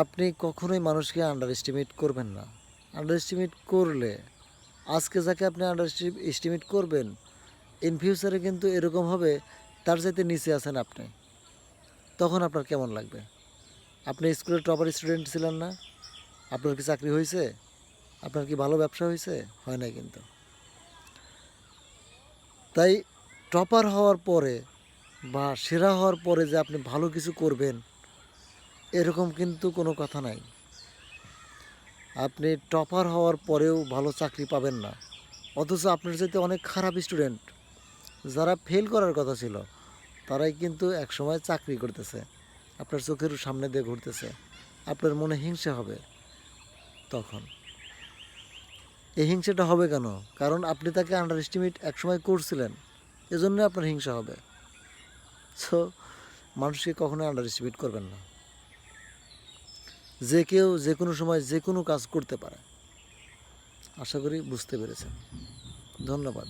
আপনি কখনোই মানুষকে আন্ডার এস্টিমেট করবেন না। আন্ডার এস্টিমেট করলে আজকে যাকে আপনি আন্ডার এস্টিমেট করবেন, ইন ফিউচারে কিন্তু এরকম হবে তার চাইতে নিচে আছেন আপনি। তখন আপনার কেমন লাগবে? আপনি স্কুলের টপার স্টুডেন্ট ছিলেন না? আপনার কি চাকরি হয়েছে? আপনার কি ভালো ব্যবসা হয়েছে? হয় নাই কিন্তু। তাই টপার হওয়ার পরে বা সেরা হওয়ার পরে যে আপনি ভালো কিছু করবেন, এরকম কিন্তু কোনো কথা নাই। আপনি টপার হওয়ার পরেও ভালো চাকরি পাবেন না, অথচ আপনার চাইতে অনেক খারাপ স্টুডেন্ট যারা ফেল করার কথা ছিল তারাই কিন্তু একসময় চাকরি করতেছে, আপনার চোখের সামনে দিয়ে ঘুরতেছে। আপনার মনে হিংসা হবে তখন। এই হিংসাটা হবে কেন? কারণ আপনি তাকে আন্ডার এস্টিমেট একসময় করছিলেন, এজন্য আপনার হিংসা হবে। সো মানুষকে কখনোই আন্ডার এস্টিমেট করবেন না। যে কেউ যে কোনো সময় যে কোনো কাজ করতে পারে। আশা করি বুঝতে পেরেছেন। ধন্যবাদ।